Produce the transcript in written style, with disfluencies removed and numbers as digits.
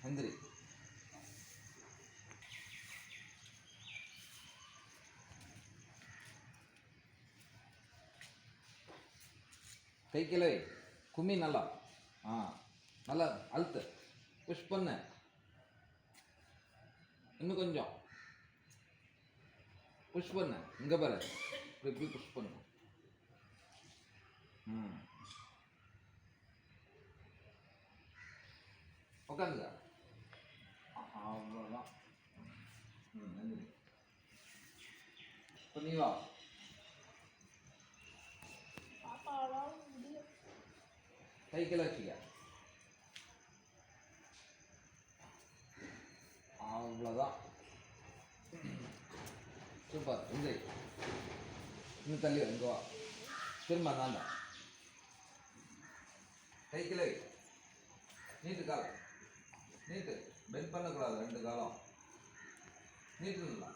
எந்திரி. கை கீழே வை. கும்மி நல்லா. நல்லா அழுத்து. புஷ் பண்ணு. இன்னும் கொஞ்சம் புஷ் பண்ணு. இங்கே பாரு, இப்படி புஷ் பண்ணு. உட்காந்துக்க. அவ்வளோதான். நன்றி. இப்போ நீ வா. கை கீழே வச்சுக்க. அவ்வளோதான். சூப்பர். என்ஜாய். இன்னும் தள்ளி இங்கே வா. திரும்ப தாண்டா. கை கீழே நீட்டு காலம். நீட்டு பெண்ட் பண்ணக்கூடாது. 2 காலம் நீட்டு.